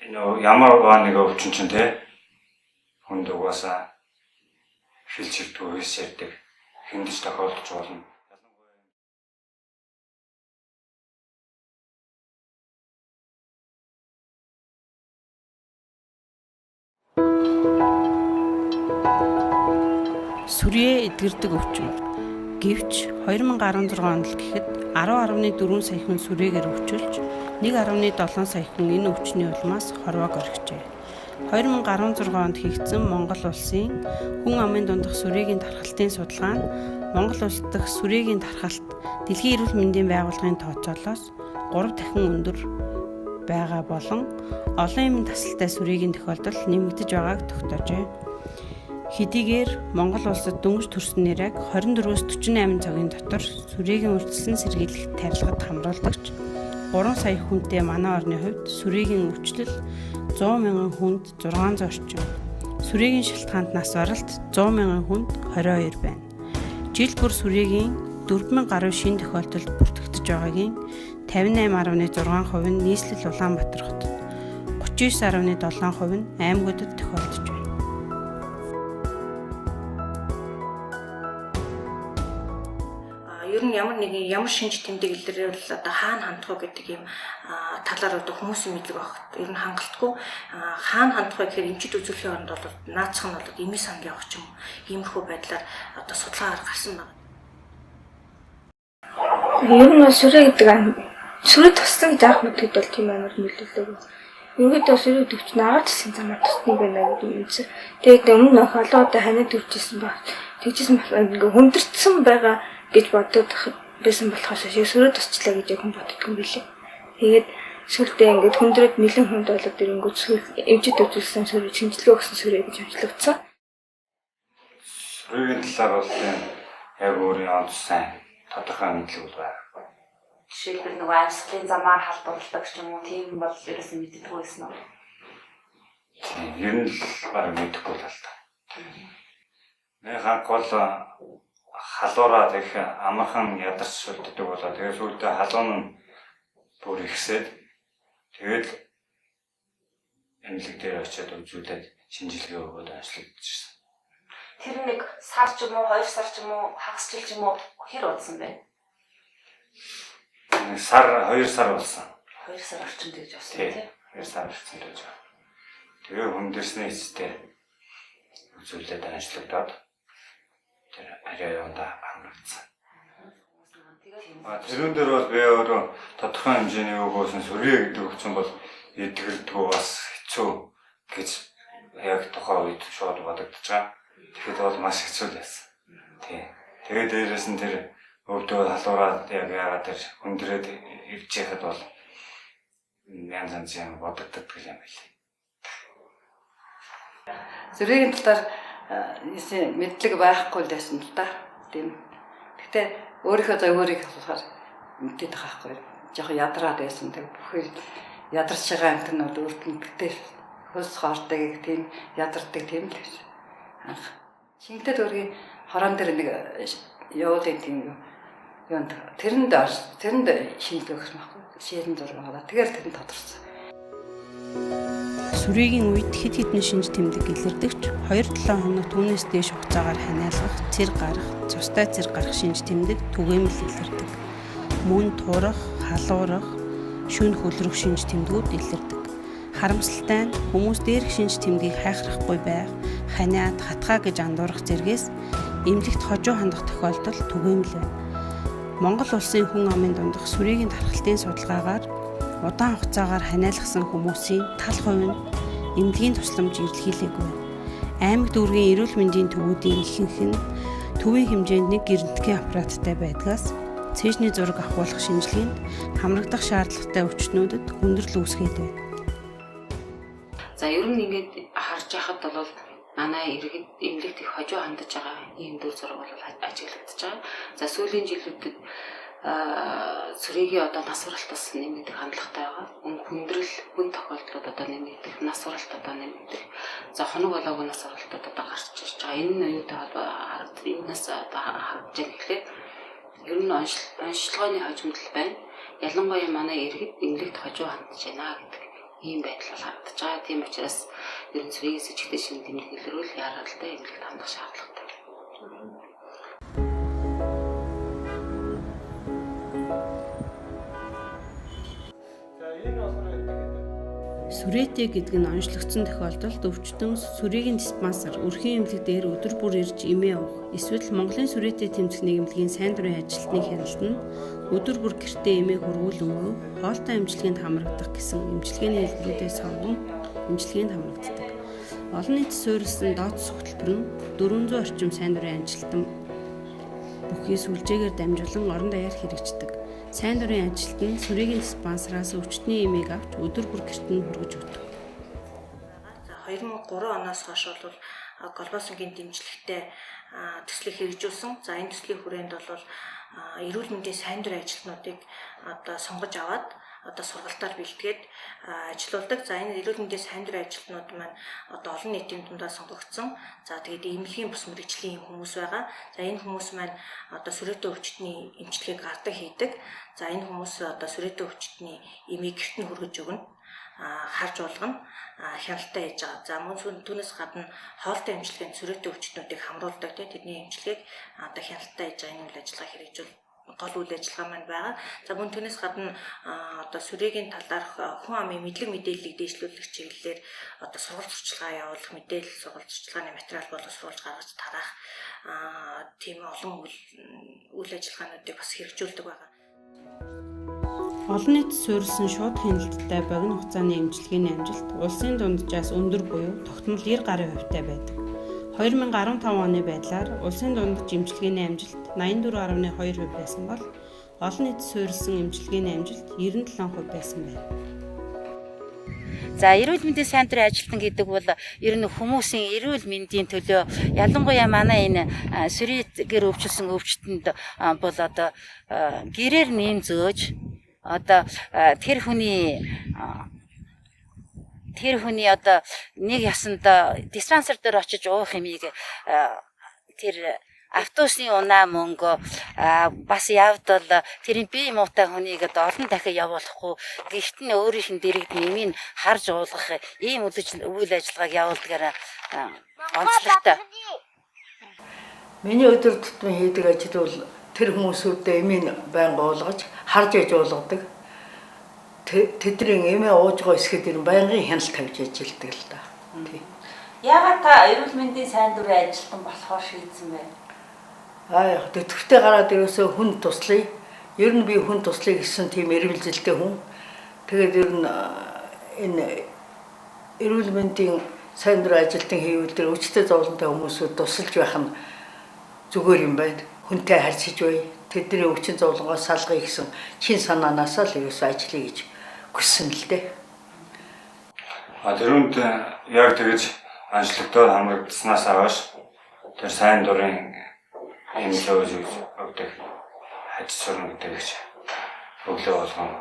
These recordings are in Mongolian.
ямар нэг өвчин чинь те хүнд угаасаа хэлж ирдэг, хэлж ярьдаг хиндэж тохиолдож болно. Сүрээ эдгэрдэг өвчин. Гэвч 2016 онд л гэхэд 10.4 сая хүн сүрээгээр өвчөлж 1.7 сая хүн энэ өвчний улмаас хорвоог орхижээ. 2016 онд хийгдсэн Монгол улсын хүн амын дундах сүрээгийн тархалтын судалгаа нь Монгол улс дахь сүрээгийн тархалт Дэлхийн эрүүл мэндийн байгууллагын тооцоолоос 3 дахин өндөр байгаа болон олон эмийн тасалтай сүрээгийн тохиолдол нэмэгдэж байгааг тогтоожээ. Хэдийгээр Монгол улсад дөнгөж төрсөн нэрийг 24-өөс 48 цагийн дотор сүрээгийн үржилсэн сэргийлэх тарилгад хамруулдагч 3 сая хүнтэй манай орны хувьд сүрээгийн өвчлөл 100 мянган хүнд 600 орчим. Сүрээгийн шалтгаанд нас баралт 100 мянган хүнд 22 байна. Жил бүр сүрээгийн 4000 гаруй шинэ тохиолдолд бүртгэгдэж байгаагийн 58.6% нь нийслэл Улаанбаатар хотод, 39.7% нь аймагуудад тохиолдож байна. Ер нь ямар шинж тэмдэг илэрвэл одоо хаана хандах вэ гэдэг юм талаар одоо хүмүүсийн мэдлэг авах ер нь хангалтгүй хаана хандах вэ гэхээр эмчит үзүүлэхийн оронд бол наацх нь бол эмийн санг явах ч юм уу иймэрхүү байдлаар одоо судалгаагаар гарсан байна. Ер нь сүрээ гэдэг сүрээ туссан гэж аах мэтгэд бол тийм амар нөлөөлөв. Ерөнхийдөө сүрээ төвч наагаад гэсэн замаар тусна байна гэдэг юм чинь. Тэгээд өмнө холоо одоо ханиад төвчсэн баг. Тэгжсэн ингээ хүндэрсэн байгаа гэж бодоод байсан болохоос сүрээ тусчлаа гэж хүн боддог юм билээ. Тэгээд сүлдээ ингээд хүндрээд нэлээд хүнд болоод ирэнгүүт эмчит үзүүлсэн сүрээ шинжилгээ өгсөн сүрээ гэж онцлогдсон. Сүрээгийн талаар бол яг өөрийн онц сайн тодорхой мэдлэг бол байна. Жишээлбэл нөгөө амьсгалын замаар халдварладаг ч юм уу тийм бол ерөөсөө мэддэг байсан уу? Тийм, ер нь л бараг мэдэхгүй л та. Нэг ханх бол халуураад их амархан ядарч шүлддэг болоо. Тэгээд сүүлдээ халуун нь бүр ихсээд тэгээд эмнэлэг дээр очиад үзүүлээд шинжилгээ өгөөд онцлогдчихсон. Тэр нэг сар ч юм уу, 2 сар ч юм уу, хагас жил ч юм уу хэр удсан бэ? Нэг сар 2 сар болсон. 2 сар орчим гэж болсон тийм. 2 сар орчим гэж. Тэгээ хүндэрснээ эцтэй үзүүлээд онцлогдоод тэр арай яванда хамрагдсан. Тэрүүн дээр бол би өөрөө тодорхой хэмжээний өгөөсөн сүрээ гэдэг өвчин бол эдгэрдэггүй бас хэцүү гэж яг тухайн үед шууд бодогдож байгаа. Тэгэхэд бол маш хэцүү байсан. Тий. Тэгээд дээрээс нь тэр өвдөө халуураад яг яагаад тэр хүндрээд ирж яхад бол янз янзын бодогддог юм байна. Сүрээгийн талаар мэдлэг байхгүй л байсан л да. Тийм. Гэтэ өөрийнхөө зөвгөрийг болохоор мэдээд байгаа байхгүй. Жохо ядраад байсан. Тэг бүхэл ядарч байгаа амт нь бол өөрт нь битээ хөлс хоордог тийм ядардаг тийм л байсан. Анх шингэтэй дөргийн хорон дээр нэг явуулын тийм юунд тэрэнд шинжилгээ өгсөн байхгүй. Ширэн зураг аваад тэгэл тэрэнд тодорсон. Сүрээгийн үед хэд хэдэн шинж тэмдэг илэрдэгч 2-7 хоног түүнээс дээш хугацаагаар ханиалгах, цэр гарах, цустай цэр гарах шинж тэмдэг түгээмэл илэрдэг. Мөн турах, халуурах, шүн хөлрөх шинж тэмдгүүд илэрдэг. Харамсалтай нь хүмүүс дээрх шинж тэмдгийг хайхрахгүй байх, ханиад, хатгаа гэж андуурах зэргээс эмнэлэгт хожуу хандах тохиолдол түгээмэл байна. Монгол улсын хүн амын дундах сүрээгийн тархалтын судалгаагаар удаан хугацаагаар ханиалгасан хүмүүсийн тал хувь нь эмнэлгийн тусламж илэрхийлээгүй байна. Аймаг дүүргийн эрүүл мэндийн төвүүдийн ихэнх нь төвийн хэмжээнд нэг гэрнэтгийн аппараттай байдгаас цээжний зураг авахулах шинжилгээнд хамрагдах шаардлагатай өвчтнүүдэд хүндрэл үүсгээд байна. За ер нь ингээд харж байхад бол манай иргэд эмнэлэгт их хожуу хандаж байгаа ийм дүр зураг бол ажиглагдаж байгаа. За сүүлийн жилүүдэд сүрээгийн одоо нас баралтаас нэмэгдэх хандлагатай байгаа. Хүндрэл хүн тохиолдлууд одоо нэмэгдэх, нас баралт одоо нэмэгдэх. За хоног болоогүй нас баралтууд одоо гарч ирж байгаа. Энэ нь юутай холбоо энэс одоо харагдаж байгаа гэхлээр ер нь онцлогооны хожимдол байна. Ялангуяа манай иргэд эмнэлэгт хожуу хандаж байна гэдэг ийм байдал бол харагдаж байгаа. Тийм учраас ер нь цэрэгээс ичгтэй шинэ тэмдэг илрүүл яаралтай эмнэлэгт хандах шаардлагатай. Сүрэтэ гэдэг нь онцлогдсон тохиолдолд өвчтөн сүрээгийн диспансер өрхийн эмнэлэг дээр өдөр бүр ирж эмээ уух эсвэл Монголын сүрэтэ тэмцэх нийгэмлэгийн сайн дурын ажилтны хяналт нь өдөр бүр гэртээ эмээг хөрвүүлэн өв хоолтой эмчилгээнд хамрагдах гэсэн эмчилгээний хэлбэрүүдээс сонгон эмчилгээнд хамрагддаг. Олон нийт суурилсан дооцох хөтөлбөр нь 400 орчим сайн дурын ажилтан бүхий сүлжээгээр дамжуулан орон даяар хэрэгждэг. Сайн дурын ажилт нь сүрээгийн диспансераас өвчтний эмээг авч өдөр бүр гэрт нь хүргэж өгдөг. 2003 оноос хойш бол глобалсын дэмжлэгтэй төслийг хэрэгжүүлсэн. За энэ төслийн хүрээнд бол эрүүл мэндийн сайн дурын ажилтнуудыг сонгож аваад сургалтаар бэлтгээд ажиллаулдаг. За энэ эрүүл мэндийн сайн дурын ажилтнууд маань олон нийтийн дундаа сонгогдсон. За тэгээд эмнэлгийн бус мэргэжлийн хүмүүс байгаа. За энэ хүмүүс маань сүрэтэ өвчтний эмчилгээг гардаг хийдэг. За энэ хүмүүс сүрэтэ өвчтний эмээг гэрт нь хүргэж өгнө. Харж болгоно, хяналтаа хийж байгаа. За мөн түүнээс гадна хоолтой эмчилгээнд сүрэтэ өвчтнүүдийг хамруулдаг. Тэдний эмчилгээг хяналтаа хийж байгаа энэ үйл ажиллагаа хэрэгжүүл гол үйл ажиллагаа маань байгаа. За мөн түүнээс гадна сүрээгийн талаарх хүн амын мэдлэг мэдээллийг дэвшлүүлэх чиглэлээр сургалт сурчлагаа явуулах, мэдээлэл сургалт сурчлагын материал боловсруулж гаргаж тараах тийм олон үйл ажиллагаануудыг бас хэрэгжүүлдэг байгаа. Олон нийт суурилсан шууд хяналттай богино хугацааны эмчилгээний амжилт улсын дунджаас өндөр буюу тогтмол 90% байдаг. 2015 оны байдлаар улсын дундаж эмчилгээний амжилт 84.2% байсан бол олон нийт суурилсан эмчилгээний амжилт 97% байсан байна. За эрүүл мэндийн сайн дурын ажилтан гэдэг бол ер нь хүмүүсийн эрүүл мэндийн төлөө ялангуяа манай энэ сүрэтгээр өвчлсөн өвчтөнд бол гэрээр нэм зөөж тэр хүний нэг ясанд диспансер дээр очиж уух юмыг тэр автобусны унаа мөнгө бас явдал тэрийн бие муутай хүнийг олон дахин явуулахгүй гихт нь өөрийнх нь дэрэгд нэмийг харж уулгах ийм үйл ажиллагааг явуулдгаар онцлогтой. Миний өдөр тутмын хийдэг ажил бол тэр хүмүүсүүдэд эмийн байнга уулгаж харж иж уулгадаг. Тэдний эмээ ууж байгаа эсгээд ер нь байнгын хяналт тавьж ажилладаг л да. Яагаад та эрүүл мэндийн сайн дурын ажилтан болохоор шийдсэн бэ? Тэтгэвртэй гараад ерөөсөө хүн туслая. Ер нь би хүн туслая гэсэн тийм эргэлзэлтэй хүн. Тэгээд ер нь энэ эрүүл мэндийн сайн дурын ажилтан хийвэл тэр өвчтөй зовлонтой хүмүүсүүд тусалж байх нь зүгээр юм байна. Хүнтэй харьцаж бай. Тэдний өвчин зовлонгоос салгая гэсэн чин санаанаас л ерөөсөө ажиллая гэж хүссэн л дээ. Тэрүүнд яг тэгэж анхлагтаар хамрагдсанаас хойш тэр сайн дурын энэ зөөж өгдөг хаж сурна гэдэг ч өглөө болгон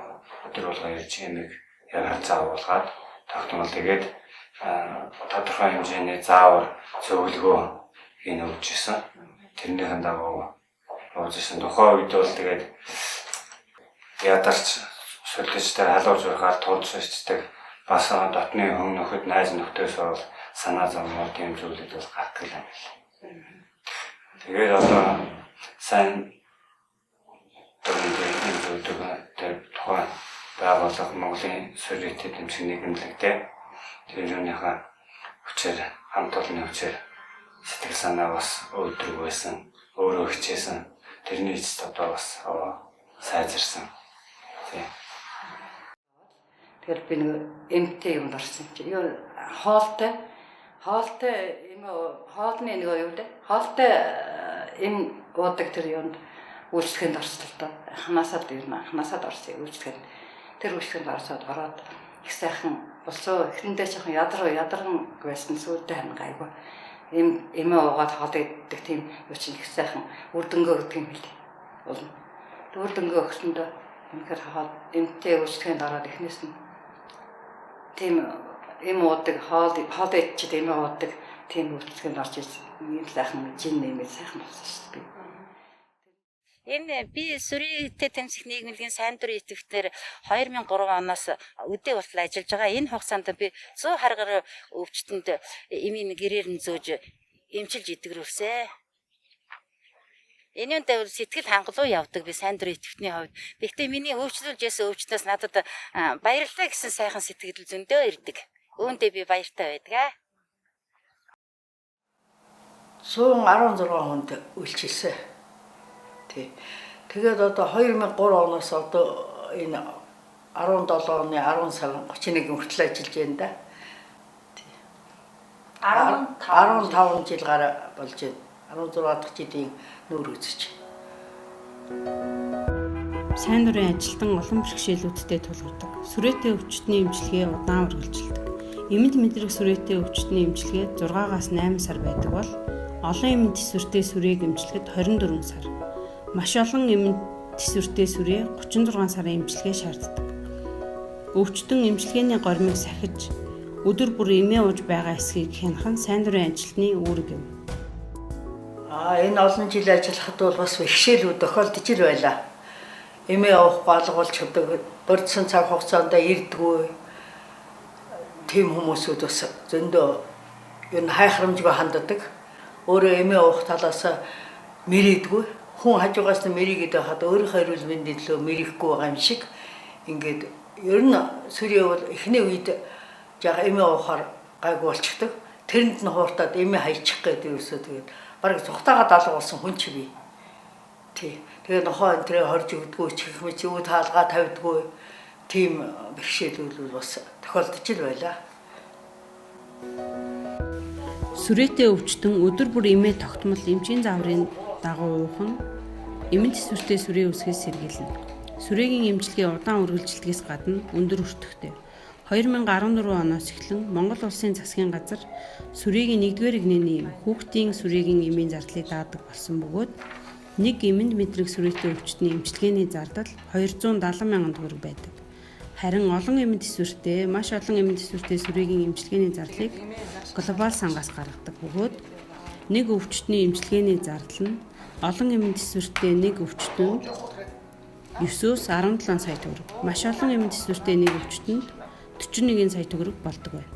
өдөр болгон ирж энийг яг хацаа уулгаад тогтмол тэгээд тодорхой хэмжээний заавар зөвлөгөө хийн өгчээсэн. Тэрнийхэн дагуу уужсэн. Тухайн үед бол тэгээд ядарч сүлжээтэй халууж урахаар тулжчихдаг бас дотны хүн нөхөд найз нөхдөс бол санаа зовмоор тийм зүйлүүд бол гардаг юм байна. Тэгээд сайн тэр тухайн байгууллага Монголын сүрэтэ тэмцэх нийгэмлэгтэй тэр юуныхаа хүчээр хамт олонны хүчээр сэтгэл санаа бас өөдрөг байсан, өөрөө хичээсэн, тэрний эцэст одоо бас сайжирсан. Тэгэхээр би нэг эмтэй юмд орсон чи. Хоолтой хоолны нэг юу вэ? Хоолтой эм уудаг тэр юмд үйлчлэгэнд орсон л доо. Ханасаад орсон үйлчлэгэнд. Тэр үйлчлэгэнд ороод их сайхан болцоо эхэндээ жоохон ядарган байсан сүйдээ харин гайгүй. Эмээ уугаад хоол идэх тийм юу чинь их сайхан үрдэнгөө өгдөг юм хэлээ. Болно. Үрдэнгөө өгсөндөө үнэхээр хоол эмтэй үйлчлэгэнд ороод эхнээс нь тийм эм уудаг хоол идчихэд эмээ уудаг тийм үйлчлэгэнд орж ийм сайхан жин нэмээд сайхан болсон шүү дээ. Энэ би сүрийтэй тэмцэх нийгмийн сайн дурын идэвхтэр 2003 оноос өдөө болтол ажиллаж байгаа. Энэ хугацаанд би 100 харгаар өвчтөнд эмийн гэрээр нь зөөж эмчилж идэвхрүүлсэн. Энэ үнтэй сэтгэл хангалуун явдаг би сайн дурын идэвхтний хувьд. Гэхдээ миний өвчлүүлж ясан өвчтнөөс надад баярлалаа гэсэн сайхан сэтгэл зөндөө ирдэг. Үүндээ би баяртай байдаг. Сүүн 16 хүнд үйлчилсэн. Тэгээд одоо 2003 оноос одоо энэ 17 оны 10 сарын 31 хүртэл ажиллаж байна да. 15 жил гараа болж байна. 16 дахь жилийн нүүр үзэж. Сайн дурын ажилтан олон бэрхшээлүүдтэй тулгардаг. Сүрээтэй өвчтний эмчилгээ удаан үргэлжилдэг. Эмэнд мэдрэх сүрээтэй өвчтний эмчилгээ 6-аас 8 сар байдаг бол олон эмэнд тэсвэртэй сүрээг эмчилгэхэд 24 сар. Маш олон эмэнд тэсвэртэй сүрээ 36 сарын эмчилгээ шаарддаг. Өвчтөн эмчилгээний гормыг сахиж өдөр бүр эмээ ууж байгаа эсхийг хянах нь сайн дурын ажилтны үүрэг юм. Энэ олон жил ажиллахад бол бас бэрхшээлүүд тохиолдож ил байлаа. Эмээ уухгүй алгуулж өгдөг, урдсан цаг хугацаанд ирдэггүй. Тим хүмүүсүүд бас зөндөө ер нь хайхрамжгүй ханддаг. Өөрөө эмээ уух талаас мэрийдгүй. Хүн хажуугаас нь мэрийгээд байхад өөрийнхөө эрүүл мэндийн төлөө мэрихгүй байгаа юм шиг ингээд ер нь сүрээ бол эхний үед жаа эмээ уухаар гайгүй болчихдог. Тэрэнд нь хууртаад эмээ хайчих гэдэг юусоо тэгээд бараг зүхтаагаад алгуулсан хүн чи би. Тэгээд нохоо энтрээ хорж өгдөггүй чих мэч үүд хаалгаа тавьдгүй тийм бэрхшээлүүд бас тохиолдож ил байлаа. Сүрээтэй өвчтөн өдөр бүр эмээ тогтмол эмчийн зааврын дагуу уух нь эмэнд тэсвэртэй сүрээ үсгээс сэргийлнэ. Сүрээгийн эмчилгээ удаан үргэлжилдгээс гадна өндөр өртөгтэй. 2014 оноос эхлэн Монгол улсын засгийн газар сүрээгийн 1-р игнэний хүүхдийн сүрээгийн эмийн зардлыг даадаг болсон бөгөөд нэг эмэнд мэдрэх сүрээтэй өвчтний эмчилгээний зардал 270 мянган төгрөг байдаг. Харин олон эмэнд тэсвэртэй, маш олон эмэнд тэсвэртэй сүрээгийн эмчилгээний зардлыг глобал сангаас гаргадаг бөгөөд нэг өвчтний эмчилгээний зардал нь олон эмэнд тэсвэртэй нэг өвчтөнд 9-өөс 17 сая төгрөг, маш олон эмэнд тэсвэртэй нэг өвчтөнд 41 сая төгрөг болдог байна.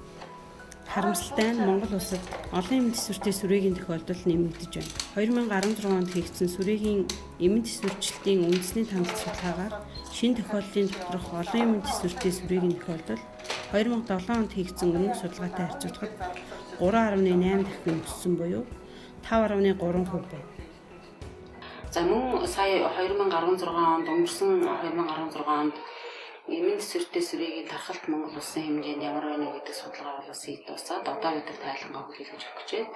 Харамсалтай нь Монгол улсад олон эмэнд тэсвэртэй сүрээгийн тохиолдол нэмэгдэж байна. 2016 онд хийгдсэн сүрээгийн эмэнд тэсвэрчлэлтийн үндэсний таналт судалгаагаар шинэ тохиолдлын доторх олон эмэнд тэсвэртэй сүрээгийн тохиолдол 2007 онд хийгдсэн өмнөх судалгаатай харьцуулахад 3.8 дахин өссөн буюу 5.3% байна. За мөн сая 2016 онд өнгөрсөн 2016 онд эмийн тэсвэртэй сүрээгийн тархалт Монгол улсын хэмжээнд ямар байна гэдэг судалгаа болоос хийдусаад одоо бид тайлангаа хүлээлгэж өгч байна.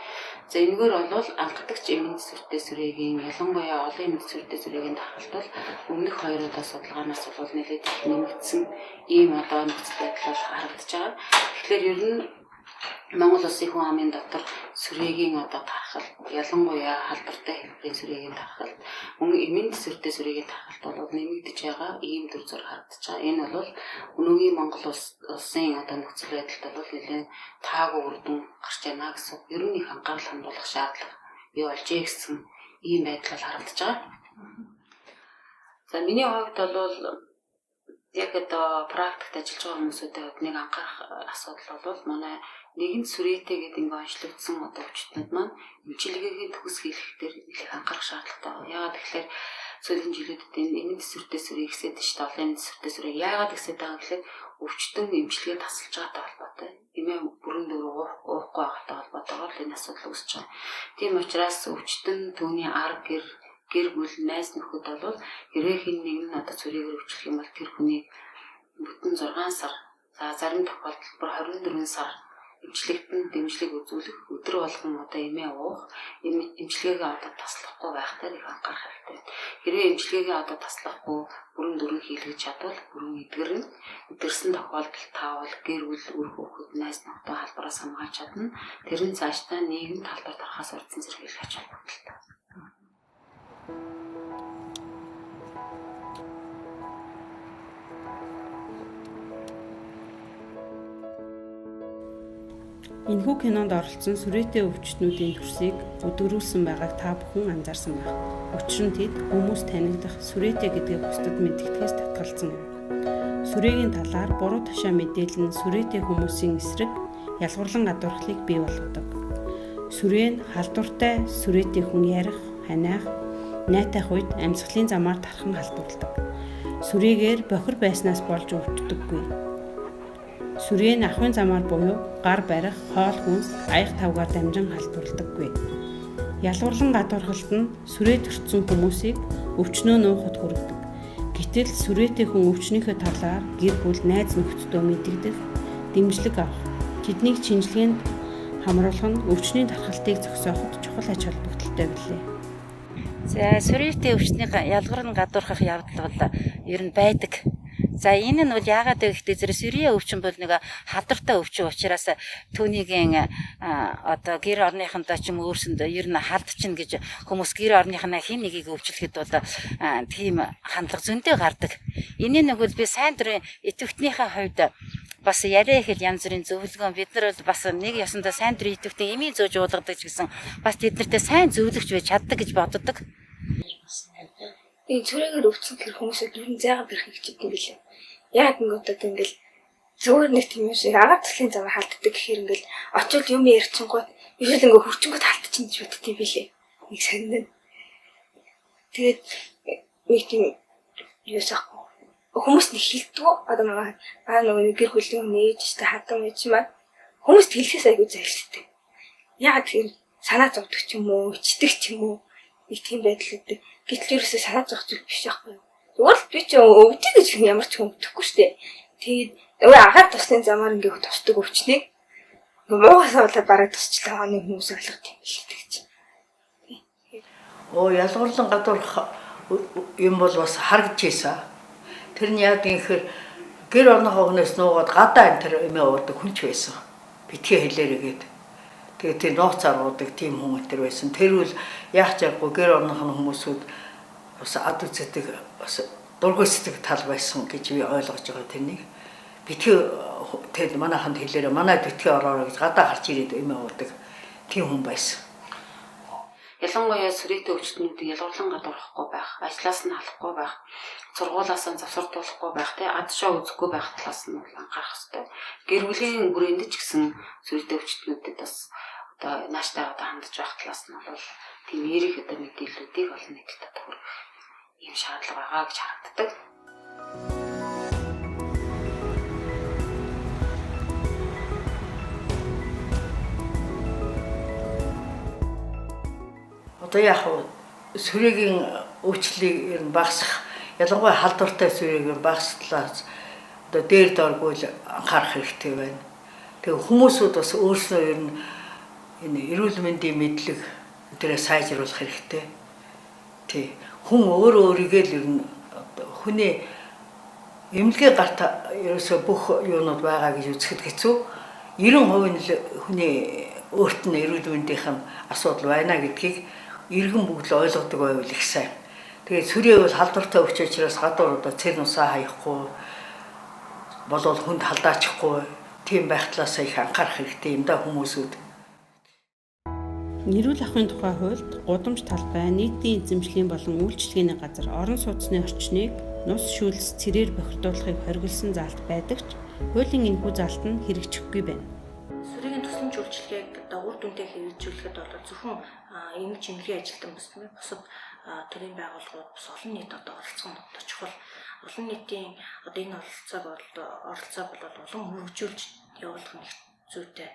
За энэгээр бол анхдагч эмийн тэсвэртэй сүрээгийн ялангуяа олон эмийн тэсвэртэй сүрээгийн тархалт бол өмнөх хоёр удаа судалгаанаас бол нэлээд их нэмэгдсэн ийм одоо нөхцөл байдал харагдаж байгаа. Тэгэхээр ер нь Монгол улсын хүн амын дотор сүрээгийн одоо тархал ялангуяа халдвартай хэлбэрийн сүрээгийн тархал мөн эмийн тэсвэртэй сүрээгийн тархалт бол нэмэгдэж байгаа ийм төр зур харагдаж байгаа. Энэ бол өнөөгийн Монгол улсын одоо нөхцөл байдалд бол нэлээд таагүй үр дүн гарч байна гэсэн ер нь их анхаарал хандуулах шаардлага бий болжээ гэсэн ийм байдал харагдаж байгаа. За миний хувьд бол яг одоо практикт ажиллаж байгаа хүмүүстэй нэг анхаарах асуудал бол манай нэгэн сүрээтэй гэдэг ингээ онцлогдсон одоо өвчтнүүд маань эмчилгээний төгс хийх дээр их анхаарах шаардлагатай байна. Яагаад тэгэхээр сүүлийн жилүүдэд энэ эмийн тэсвэртэй сүрээ ихсээд шүү дээ. Олон эмийн тэсвэртэй сүрээ яагаад ихсээд байгаа гэхээр өвчтөн эмчилгээ тасалж байгаатай холбоотой. Эмээ бүрэн дөр уухгүй байгаатай холбоотойгоор л энэ асуудал үүсэж байгаа. Тийм учраас өвчтөн түүний арга гэр бүл найз нөхөд бол хэрэг хин нэг нь одоо сүрээгээр өвчлөх юм бол тэр хүний бүтэн 6 сар за зарим тохиолдолд бүр 24 сар эмчилгээт дэмжлэг үзүүлэх өдөр болгон одоо эмээ уух эмчилгээгээ одоо таслахгүй байхтай их анхаарах хэрэгтэй. Хэрвээ эмчилгээгээ одоо таслахгүй бүрэн дөрөн хийлгэж чадвал бүрэн эдгэрнэ. Эдгэрсэн тохиолдолд таавал гэр бүл үр хүүхэд найз нөхдөд халбараас хамгаалж чадна. Тэр нь цаашдаа нийгэм талбар тарахаас урдсан зэрэг илгээж холбогдолтой. Энэхүү кинонд оролцсон сүрээтэй өвчтнүүдийн төрсийг өдөрүүлсэн байгааг та бүхэн анзаарсан байх. Учир нь тэд хүмүүс танигдах сүрээтэй гэдгээ бусдад мэдгэдгээс татгалзсан юм. Сүрээгийн талаар буруу тушаа мэдээлэл нь сүрээтэй хүмүүсийн эсрэг ялгуурлан гадуурхлыг бий болгодог. Сүрээ нь халдвартай сүрээтэй хүн ярих, ханиах, найтах үед амьсгалын замаар тархан халдварладаг. Сүрээгээр бохир байснаас болж өвддөггүй. Сүрээ нь ахын замаар буюу гар барих, хоол хүнс, аяг тавгаар дамжин халдварлагдаггүй. Ялгуурлан гадуурхалт нь сүрээ төрсөн хүмүүсийг өвчнөө нуухад хүргэдэг. Гэтэл сүрээтэй хүн өвчнийхөө талаар гэр бүл, найз нөхдөдөө мэдэгдэх, дэмжлэг авах, тэднийг шинжилгээнд хамруулах нь өвчний тархалтыг зогсооход чухал ач холбогдолтой билээ. За сүрээтэй өвчнийг ялгуур нь гадуурхах явдал бол ер нь байдаг. За энэ нь бол яагаад вэ гэхдээ зэрэг сүрээ өвчин бол нэг халдвартай өвчин учраас түүнийгийн одоо гэр орныхондоо ч юм өөрсөндөө ер нь халдчихна гэж хүмүүс гэр орныхнаа хэн нэгийг өвчлөхэд бол тийм хандлага зөндөө гардаг. Энэ нэг бол би сайн дурын идэвхтнийхээ хувьд бас яриа хэл янз бүрийн зөвлөгөө бид нар бол бас нэг ёсондоо сайн дурын идэвхтэн имийн зөөж уудгадаг ч гэсэн бас тэднэртэй сайн зөвлөгч байж чаддаг гэж боддог. Энэ сүрээгээр өвчсөн тэр хүмүүсүүд ер нь зайгаа бэрх гэж идэв билээ. Яг ингээд ингээл зүгээр нэг тийм юм шиг агаар төслийн замаар халддаг гэхээр ингээл очил юм ярьчихгүй ерөөл ингээ хурцангууд халдчихна гэж боддгий билээ. Нэг сандаа. Тэгээд нэг тийм юусахгүй. Хүмүүс нэг хилдэггүй одоо нөгөө гэр бүлийн нээж та хатан байж маа хүмүүст хэлэхээс айгүй зайлшгүй. Яг тийм санаа зовдөг ч юм уу, ичдэг ч юм уу нэг тийм байдал үүдэг. Гэтэл ерөөсөө санаа зовх зүйл биш байхгүй юу? Зүгээр л би ч өвдөг гэж ямар ч хүн өгөхгүй шүү дээ. Тэгээд агаар тусны замаар ингээ тусдаг өвчнийг муугасаа болоод бараг тусчлаа хооны хүмүүс ойлгох юм л гэж. Ялгуурлан гадуурх юм бол бас харагдж ийсэн. Тэр нь яг ингэхээр гэр орнохоо хүнээс нуугаад гадаа энэ төр эмээ уудаг хүн ч байсан. Битгий хэлээрээгээд. Тэгээд тэр нууцаар уудаг тийм хүн өтер байсан. Тэр үл яах чаргүй гэр орнохын хүмүүсүүд бас ад үздэг бас дургүйсдэг тал байсан гэж би ойлгож байгаа тэрнийг. Битгий тэгээд манайханд хэлээрээ манай битгий ороорой гэж гадаа гарч ирээд эмээ уудаг тийм хүн байсан. Ялангуяа сүрээтэй өвчтнүүдийг ялгуурлан гадуурхахгүй байх, ажлаас нь халахгүй байх, сургуулаас нь завсардуулахгүй байх, ад шоо үзэхгүй байх талаас нь анхаарах хэрэгтэй. Гэр бүлийн хүрээнд ч гэсэн сүрээтэй өвчтнүүдэд бас одоо нааштай хандаж байх талаас нь бол тийм эерэг одоо мэдээллүүдийг олон нийтэд хүргэх юм шаардлага байгаа гэж харагддаг. Одоо яг сүрээгийн өвчлөлийг ер нь багасгах, ялангуяа халдвартай сүрээгийн багасгалаас одоо дээр дооргүй л анхаарах хэрэгтэй байна. Тэгээ хүмүүсүүд бас өөрсдөө ер нь энэ эрүүл мэндийн мэдлэг тэрэ сайжруулах хэрэгтэй. Тий. Хүн өөрийгөө л ер нь хүний эмнэлгийн гарт ерөөсөө бүх юунууд байгаа гэж үзэхэд хэцүү. 90% нь хүний өөрт нь эрүүл мэндийнх нь асуудал байна гэдгийг иргэн бүгд л ойлгодог байвал их сайн. Тэгээд сүрээ бол халдвартай өвч учраас гадуур одоо цэр нусаа хаяхгүй болол хүнд халдаачихгүй тийм байх талаас их анхаарах хэрэгтэй юм да хүмүүсүүд. Нэрүүл ахуйн тухай хуульд гудамж талбай, нийтийн эзэмшлийн болон үйлчлэгээний газар, орон сууцны орчныг нус шүүлс цэрээр бохирдуулахыг хориглосон заалт байдаг ч хуулийн энэхүү заалт нь хэрэгжихгүй байна. Сүрээгийн тусламж үйлчилгээг одоо үр дүнтэй хэрэгжүүлэхэд бол зөвхөн эмч эмнэлгийн ажилтан бусмын бусад төрийн байгууллагууд бас олон нийт одоо оролцох нь одоо чухал. Олон нийтийн одоо энэ оролцоог бол улам хөгжүүлж явуулах нь зүйтэй.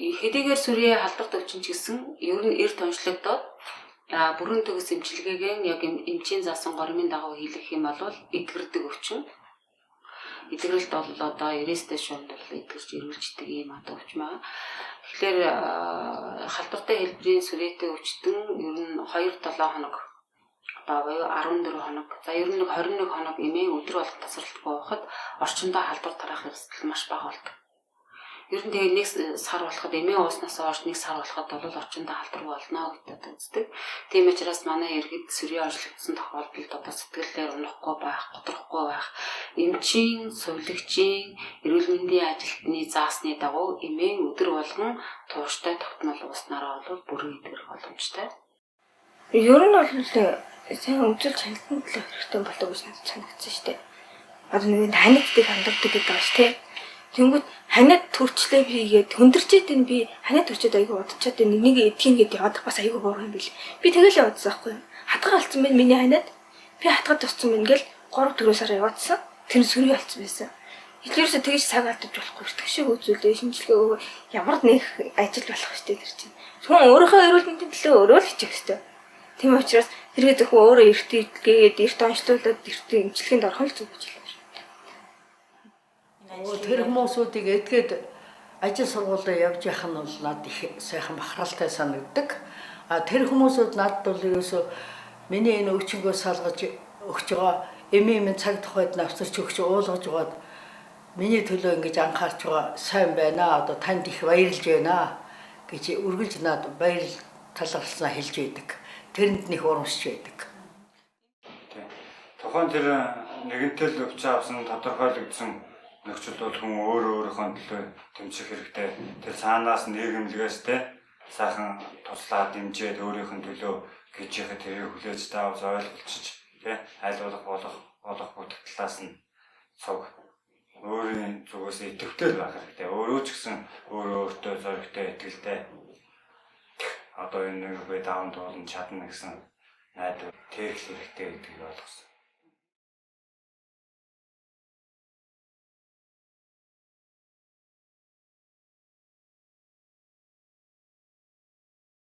Хэдийгээр сүрээ халдварт өвчин ч гэсэн ер нь эрт онцлогдоод бүрэн төгс эмчилгээгээ яг эмчийн заасан гормын дагуу хийх юм бол эдгэрдэг өвчин. Эдгэрэлт бол одоо 90-тэй шунд бол эдгэрч ирүүлждэг юм одоо өвчин байна. Тэгэхээр халдвартай хэлбэрийн сүрээтэй өвчтөн ер нь 2-7 хоног одоо буюу 14 хоног. За ер нь 21 хоног эмээ өдөр болго тасралтгүй байхад орчиндөө халдвар тараах эрсдэл маш бага болдог. Ер нь тэгээ нэг сар болоход эмээ ууснаас хойш нэг сар болоход бол орчиндөө халдвар болно гэдэг үздэг. Тийм учраас манай иргэд сүрийн онцлогдсон тохиолдолд одоо сэтгэлээр унахгүй байх, готрохгүй байх, эмчийн, сувилагчийн, эрүүл мэндийн ажилтны заасны дагуу эмээ өдөр болгон тууштай тогтмол ууснараа бол бүрэн идэх боломжтой. Ер нь бол сайн өмжил чаналтан төлөө хэрэгтэй болдог гэж надад санагдсан шүү дээ. Одоо нэг ханиддаг ханддаг гэдэг байгаа шүү дээ. Тэнгүүд ханид төрчлээ бигээд хөндөрчээд энэ би ханид төрчөөд айгүй удачаад нэг эдгийн гээд явах бас айгүй боо юм бил. Би тэгэлээ удсан байхгүй юу? Хатгаа алдсан байна миний ханид. Би хатгаа туссан байна гэл 3-4 сараа яваадсан. Тэр сүрий алдсан байсан. Илэрсээ тэгж цаг алдаж болохгүй шүү. Тэгшээ үзүүлээ шинжилгээ ямар нэг ажил болох шүү дээ тэр чинь. Хүн өөрийнхөө эрүүл мэндийн төлөө өөрөө л хийчих ёстой. Тийм учраас тэргээ зөвхөн өөрөө эрт идгээд эрт онцлуулаад эрт эмчилгээнд орох л зүг гэж байна. Тэр хүмүүсүүдийг эдгээд ажил сургуулиуд явж явах нь бол надад их сайхан бахархалтай санагддаг. Тэр хүмүүсүүд надад бол ерөөсөө миний энэ өвчнгөө салгаж өгч байгаа эмийн цаг тухайд навсарч өгч уулгаж байгаад миний төлөө ингэж анхаарч байгаа сайн байна. Одоо танд их баярлж байна гэж үргэлж надад баяр талархлаа хэлж байдаг. Тэрэнд нэг урамсч байдаг. Тухайн тэр нэгэнтэл өвч авсан тодорхойлогдсон нөхцөл бол хүн өөрийнхөө төлөө тэмцэх хэрэгтэй. Тэр цаанаас нийгэмлэгээс сайхан туслаад дэмжиж өөрийнхөө төлөө гэж яхад тэрийг хүлээж таавс ойлгуулчих аль болох бүтэглээс нь цог өөрийн зүгээс идэвхтэй байх хэрэгтэй. Өөрөө ч гэсэн өөртөө зоригтой итгэлтэй одоо энэ нэг даван туулан чадна гэсэн найдвар тэрх хэрэгтэй гэдгийг ойлгосон.